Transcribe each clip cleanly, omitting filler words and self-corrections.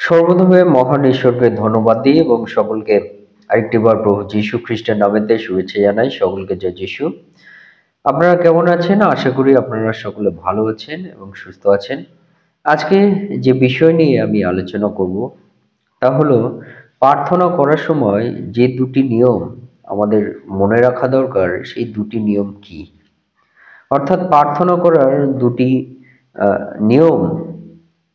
সর্বপ্রথমে মহান ঈশ্বরকে ধন্যবাদ দিই এবং সকলকে আরেকটিবার প্রভু যীশু খ্রিস্টের নামেতে শুভেচ্ছা জানাই। সকলকে জয় যীশু। আপনারা কেমন আছেন? আশা করি আপনারা সকলে ভালো আছেন এবং সুস্থ আছেন। আজকে যে বিষয় নিয়ে আমি আলোচনা করব তা হলো প্রার্থনা করার সময় যে দুটি নিয়ম আমাদের মনে রাখা দরকার, সেই দুটি নিয়ম কি? অর্থাৎ প্রার্থনা করার দুটি নিয়ম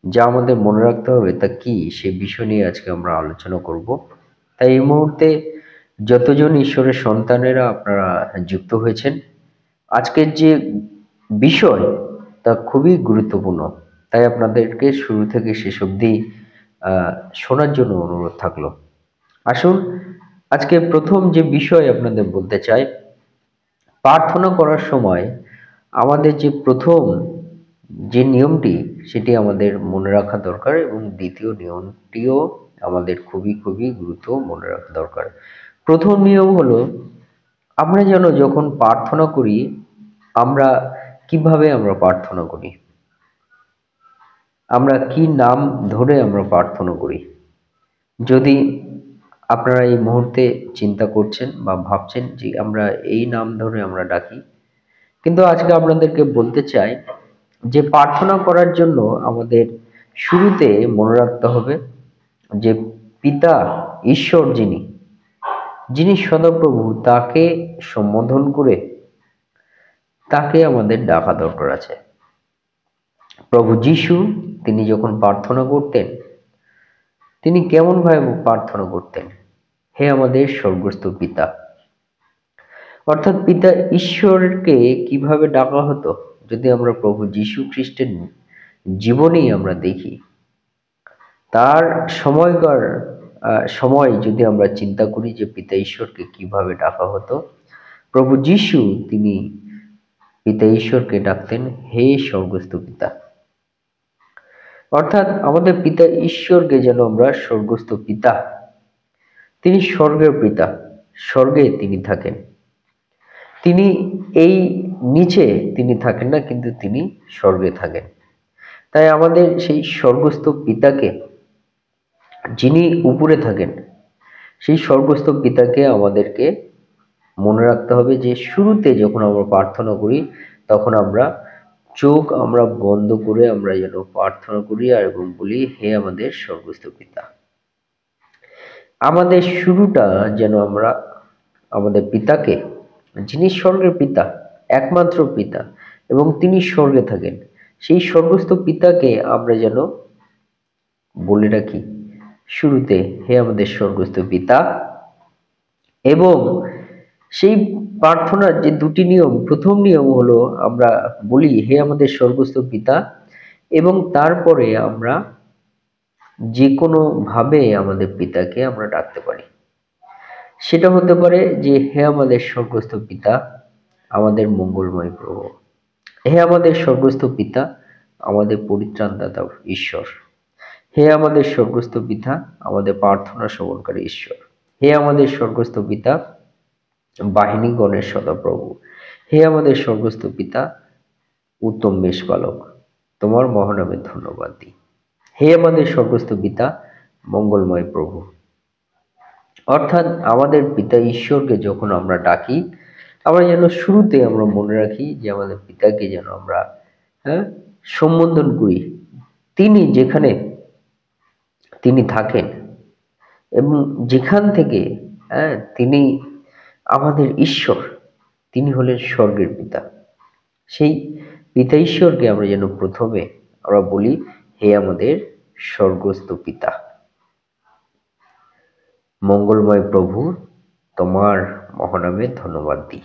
যা আমাদের মনে রাখতে হবে তা কি, সে বিষয় নিয়ে আজকে আমরা আলোচনা করব। তাই এই মুহূর্তে যতজন ঈশ্বরের সন্তানেরা আপনারা যুক্ত হয়েছেন, আজকের যে বিষয় তা খুবই গুরুত্বপূর্ণ। তাই আপনাদেরকে শুরু থেকে শেষ অবধি শোনার জন্য অনুরোধ থাকলো। আসুন, আজকে প্রথম যে বিষয় আপনাদের বলতে চাই, প্রার্থনা করার সময় আমাদের যে প্রথম যে নিয়মটি সেটি আমাদের মনে রাখা দরকার এবং দ্বিতীয় নিয়মটিও আমাদের খুবই খুবই গুরুত্ব মনে রাখা দরকার। প্রথম নিয়ম হলো, আমরা যেন যখন প্রার্থনা করি, আমরা কিভাবে আমরা প্রার্থনা করি, আমরা কি নাম ধরে আমরা প্রার্থনা করি। যদি আপনারা এই মুহূর্তে চিন্তা করছেন বা ভাবছেন যে আমরা এই নাম ধরে আমরা ডাকি, কিন্তু আজকে আপনাদেরকে বলতে চাই যে প্রার্থনা করার জন্য আমাদের শুরুতে মনে রাখতে হবে যে পিতা ঈশ্বর যিনি যিনি সদাপ্রভু, তাকে সম্বোধন করে তাকে আমাদের ডাকা দরকার আছে। প্রভু যীশু তিনি যখন প্রার্থনা করতেন, তিনি কেমন ভাবে প্রার্থনা করতেন? হে আমাদের স্বর্গস্থ পিতা। অর্থাৎ পিতা ঈশ্বরকে কিভাবে ডাকা হতো, যদি আমরা প্রভু যীশু খ্রিস্টের জীবনী আমরা দেখি, তার সময়কার সময় যদি আমরা চিন্তা করি যে পিতা ঈশ্বরকে কিভাবে ডাকা হতো, প্রভু যীশু তিনি পিতা ঈশ্বরকে ডাকতেন হে স্বর্গস্থ পিতা। অর্থাৎ আমাদের পিতা ঈশ্বরকে যেন আমরা স্বর্গস্থ পিতা, তিনি স্বর্গের পিতা, স্বর্গে তিনি থাকেন। তিনি এই নিচে তিনি থাকেন না, কিন্তু তিনি স্বর্গে থাকেন। তাই আমাদের সেই স্বর্গস্থ পিতাকে, যিনি উপরে থাকেন, সেই স্বর্গস্থ পিতাকে আমাদেরকে মনে রাখতে হবে যে শুরুতে যখন আমরা প্রার্থনা করি, তখন আমরা চোখ আমরা বন্ধ করে আমরা যেন প্রার্থনা করি আর এবং বলি হে আমাদের স্বর্গস্থ পিতা। আমাদের শুরুটা যেন আমরা আমাদের পিতাকে, যিনি স্বর্গের পিতা, একমাত্র পিতা এবং তিনি স্বর্গে থাকেন, সেই স্বর্গস্থ পিতাকে আমরা যেন বলে রাখি শুরুতে হে আমাদের স্বর্গস্থ পিতা। এবং সেই প্রার্থনার যে দুটি নিয়ম, প্রথম নিয়ম হলো আমরা বলি হে আমাদের স্বর্গস্থ পিতা, এবং তারপরে আমরা যে কোনো ভাবে আমাদের পিতাকে আমরা ডাকতে পারি। সেটা হতে পারে যে হে আমাদের স্বর্গস্থ পিতা, আমাদের মঙ্গলময় প্রভু। হে আমাদের স্বর্গস্থ পিতা, আমাদের পরিত্রাণদাতা ঈশ্বর। হে আমাদের স্বর্গস্থ পিতা, আমাদের প্রার্থনা শ্রবণকারী ঈশ্বর। হে আমাদের স্বর্গস্থ পিতা, বাহিনীগণের সদাপ্রভু। হে আমাদের স্বর্গস্থ পিতা, উত্তম মেষপালক, তোমার মহানামে ধন্যবাদ দিই। হে আমাদের স্বর্গস্থ পিতা, মঙ্গলময় প্রভু। অর্থাৎ আমাদের পিতা ঈশ্বরকে যখন আমরা ডাকি, আমরা যেন শুরুতে আমরা মনে রাখি যে আমাদের পিতাকে যেন আমরা সম্বোধন করি, তিনি যেখানে তিনি থাকেন এবং যেখান থেকে তিনি আমাদের ঈশ্বর, তিনি হলেন স্বর্গের পিতা। সেই পিতা ঈশ্বরকে আমরা যেন প্রথমে আমরা বলি হে আমাদের স্বর্গস্থ পিতা, মঙ্গলময় প্রভু, তোমার মহানামে ধন্যবাদ দিই।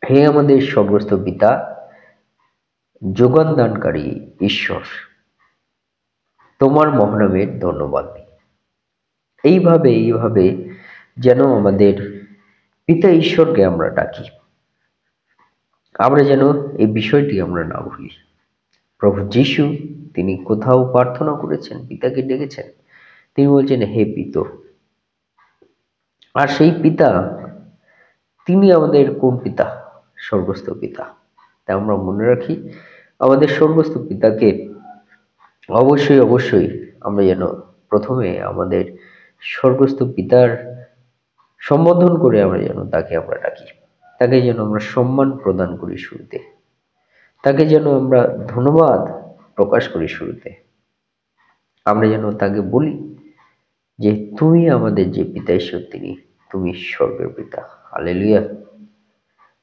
হে আমাদের স্বর্গস্থ পিতা, যোগান দানকারী ঈশ্বর, তোমার মহানামে ধন্যবাদ দিই। এইভাবে যেন আমাদের পিতা ঈশ্বরকে আমরা ডাকি, আমরা যেন এই বিষয়টি আমরা না ভুলি। প্রভু যীশু তিনি কোথাও প্রার্থনা করেছেন, পিতাকে ডেকেছেন, তিনি বলছেন হে পিত। আর সেই পিতা তিনি আমাদের কোন পিতা? স্বর্গস্থ পিতা। তাই আমরা মনে রাখি আমাদের স্বর্গস্থ পিতাকে অবশ্যই আমরা যেন প্রথমে আমাদের স্বর্গস্থ পিতার সম্বোধন করে আমরা যেন তাকে আমরা ডাকি, তাকে যেন আমরা সম্মান প্রদান করি শুরুতে, তাকে যেন আমরা ধন্যবাদ প্রকাশ করি শুরুতে। আমরা যেন তাকে বলি যে তুমি আমাদের যে পিতা ঈশ্বর, তুমি স্বর্গের পিতা। হালেলুয়া।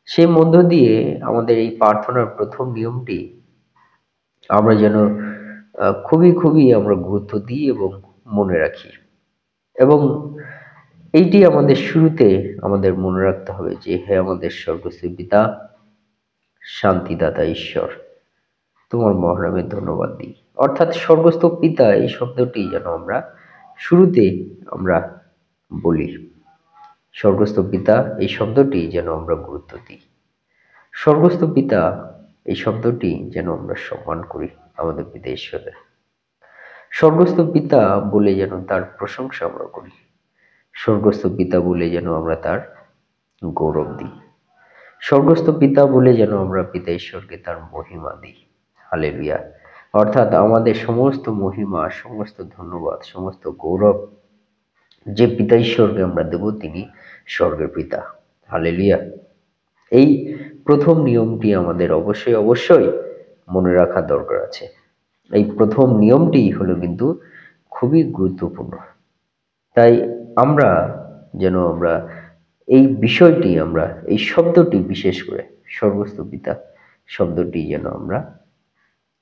সেই মধ্য দিয়ে আমাদের এই প্রার্থনার প্রথম নিয়মটি আমরা যেন খুবই খুবই আমরা গুরুত্ব দিই এবং মনে রাখি। এবং এইটি আমাদের শুরুতে আমাদের মনে রাখতে হবে যে হে আমাদের স্বর্গস্থ পিতা, শান্তিদাতা ঈশ্বর, তোমার মহানামে ধন্যবাদ দিই। অর্থাৎ স্বর্গস্থ পিতা এই শব্দটি যেন আমরা শুরুতে আমরা বলি। স্বর্গস্থ পিতা এই শব্দটি যেন আমরা গুরুত্ব দিই। স্বর্গস্থ পিতা এই শব্দটি যেন আমরা সম্মান করি আমাদের পিতা ঈশ্বরের। স্বর্গস্থ পিতা বলে যেন তার প্রশংসা আমরা করি। স্বর্গস্থ পিতা বলে যেন আমরা তার গৌরব দিই। স্বর্গস্থ পিতা বলে যেন আমরা পিতা ঈশ্বরকে তার মহিমা দিই। হালেলুয়া। অর্থাৎ আমাদের সমস্ত মহিমা, সমস্ত ধন্যবাদ, সমস্ত গৌরব যে পিতা ঈশ্বরকে আমরা দেব, তিনি স্বর্গের পিতা। হালেলুয়া। এই প্রথম নিয়মটি আমাদের অবশ্যই অবশ্যই মনে রাখা দরকার আছে। এই প্রথম নিয়মটি হলো কিন্তু খুবই গুরুত্বপূর্ণ। তাই আমরা যেন আমরা এই বিষয়টি, আমরা এই শব্দটি, বিশেষ করে স্বর্গস্থ পিতা শব্দটি যেন আমরা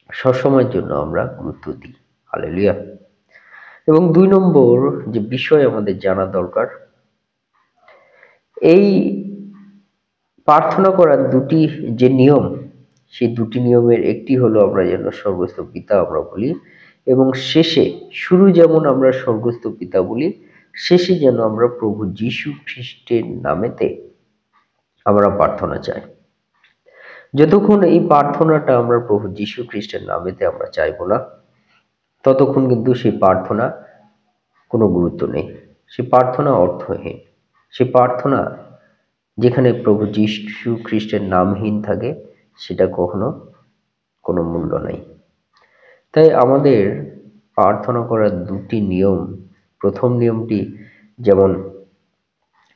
সবসময়ের জন্য আমরা গুরুত্ব দিই। হালেলুয়া। এবং 2 নম্বর যে বিষয় আমাদের জানা দরকার, এই প্রার্থনা করার দুটি যে নিয়ম, সেই দুটি নিয়মের একটি হলো আমরা যেন স্বর্গস্থ পিতা আমরা বলি, এবং শেষে, শুরু যেমন আমরা স্বর্গস্থ পিতা বলি, শেষে যেন আমরা প্রভু যীশু খ্রিস্টের নামেতে আমরা প্রার্থনা চাই। যতক্ষণ এই প্রার্থনাটা আমরা প্রভু যীশু খ্রিস্টের নামেতে আমরা চাইব না, ততক্ষণ কিন্তু সেই প্রার্থনা কোনো গুরুত্ব নেই, সেই প্রার্থনা অর্থহীন। সেই প্রার্থনা যেখানে প্রভু যীশু খ্রিস্টের নামহীন থাকে, সেটা কখনো কোনো মূল্য নেই। তাই আমাদের প্রার্থনা করার দুটি নিয়ম, প্রথম নিয়মটি যেমন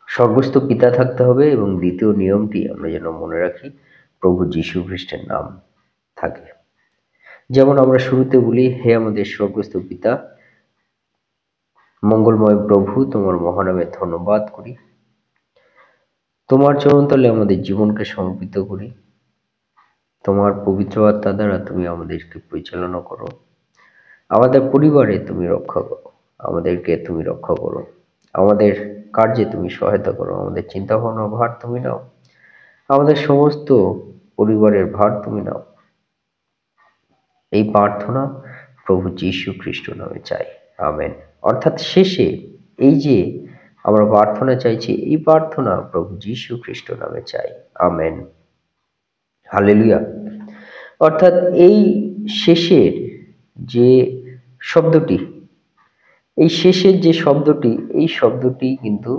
স্বর্গস্থ পিতা থাকতে হবে, এবং দ্বিতীয় নিয়মটি আমরা যেন মনে রাখি প্রভু যীশু খ্রিস্টের নাম থাকে। যেমন আমরা শুরুতে বলি, হে আমাদের স্বর্গস্থ পিতা, মঙ্গলময় প্রভু, তোমার মহানামে ধন্যবাদ করি, তোমার চরণতলে আমাদের জীবনকে সমর্পিত করি। তোমার পবিত্র আত্মা দ্বারা তুমি আমাদেরকে পরিচালনা করো, আমাদের পরিবারে তুমি রক্ষা করো, আমাদেরকে তুমি রক্ষা করো, আমাদের কার্যে তুমি সহায়তা করো, আমাদের চিন্তা ভাবনার ভার তুমি নাও, আমাদের সমস্ত পরিবারের ভার তুমি নাও। এই প্রার্থনা প্রভু যীশু খ্রিস্ট নামে চাই। আমেন। অর্থাৎ শেষে এই যে আমরা প্রার্থনা চাইছি, এই প্রার্থনা প্রভু যীশু খ্রিস্ট নামে চাই। আমেন। হালেলুয়া। অর্থাৎ এই শেষের যে শব্দটি, এই শেষের যে শব্দটি, এই শব্দটি কিন্তু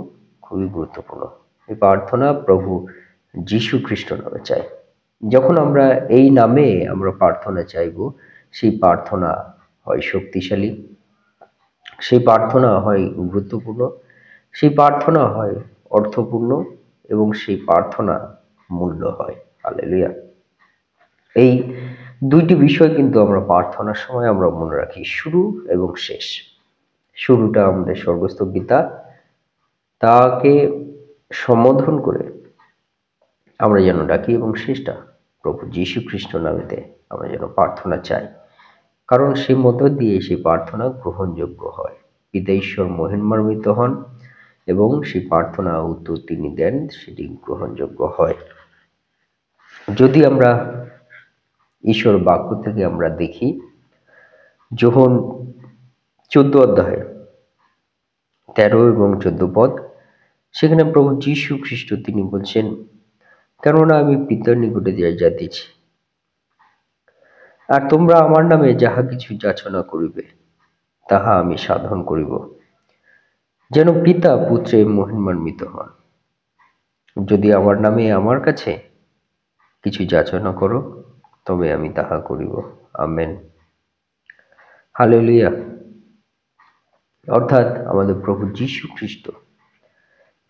খুবই গুরুত্বপূর্ণ। এই প্রার্থনা প্রভু যীশু খ্রিস্ট নামে চাই। যখন আমরা এই নামে আমরা প্রার্থনা চাইব, সেই প্রার্থনা হয় শক্তিশালী, সেই প্রার্থনা হয় গুরুত্বপূর্ণ, সেই প্রার্থনা হয় অর্থপূর্ণ, এবং সেই প্রার্থনা মূল্য হয়। হালেলুয়া। এই দুইটি বিষয় কিন্তু আমরা প্রার্থনার সময় আমরা মনে রাখি, শুরু এবং শেষ। শুরুটা আমাদের স্বর্গস্থ পিতা, তাকে সম্বোধন করে আমরা যেন ডাকি, এবং শেষটা প্রভু যীশু খ্রিস্ট নামেতে আমরা যেন প্রার্থনা চাই, কারণ সেই মধ্য দিয়ে সেই প্রার্থনা গ্রহণযোগ্য হয়, পিতা ঈশ্বর মহিমান্বিত হন, এবং সেই প্রার্থনা উত্তর তিনি দেন, সেটি গ্রহণযোগ্য হয়। যদি আমরা ঈশ্বর বাক্য থেকে আমরা দেখি, যোহন 14 অধ্যায়ে 13 এবং 14 পদ, সেখানে প্রভু যীশু খ্রিস্ট তিনি বলছেন, কেননা আমি পিতার নিকটে যাইতেছি, আর তোমরা আমার নামে যাহা কিছু যাচনা করিবে, তাহা আমি সাধন করিব, যেন পিতা পুত্রে মহিমান্বিত হন। যদি আমার নামে আমার কাছে কিছু যাচনা করো, তবে আমি তাহা করিব। আমেন। হালেলুয়া। অর্থাৎ আমাদের প্রভু যীশু খ্রিস্ট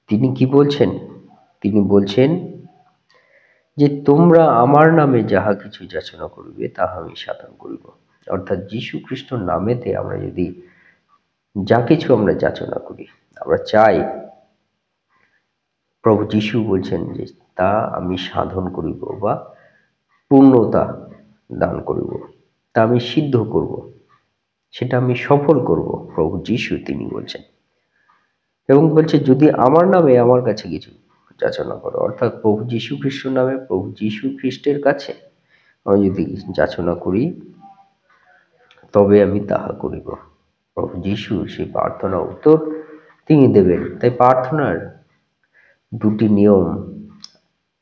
তিনি কি বলছেন? তিনি বলছেন যে তোমরা আমার নামে যাহা কিছু যাচনা করিবে তাহা আমি সাধন করিব। অর্থাৎ যীশু খ্রিস্টর নামেতে আমরা যদি যা কিছু আমরা যাচনা করি, আমরা চাই, প্রভু যীশু বলছেন যে তা আমি সাধন করিব বা পূর্ণতা দান করিব, তা আমি সিদ্ধ করব, সেটা আমি সফল করব। প্রভু যীশু তিনি বলছেন এবং বলছে যদি আমার নামে আমার কাছে কিছু যাচনা করো, অর্থাৎ প্রভু যীশু খ্রিস্টের নামে প্রভু যীশু খ্রিস্টের কাছে আমি যদি যাচনা করি তবে আমি তাহা করিব। প্রভু যীশু সেই প্রার্থনা উত্তর তিনি দেবেন। তাই প্রার্থনার দুটি নিয়ম,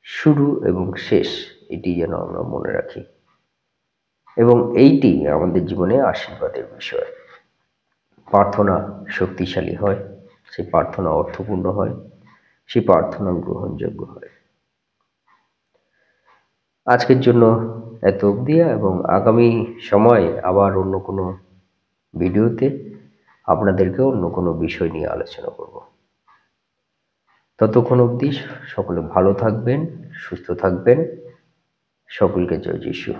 শুরু এবং শেষ, এটি যেন আমরা মনে রাখি এবং এইটি আমাদের জীবনে আশীর্বাদের বিষয়। প্রার্থনা শক্তিশালী হয়, সেই প্রার্থনা অর্থপূর্ণ হয়, সেই প্রার্থনা গ্রহণযোগ্য হয়। আজকের জন্য এত অবধি, এবং আগামী সময়ে আবার অন্য কোনো ভিডিওতে আপনাদেরকে অন্য কোনো বিষয় নিয়ে আলোচনা করব। ততক্ষণ অবধি সকলে ভালো থাকবেন, সুস্থ থাকবেন। সকলকে জয় যিশু।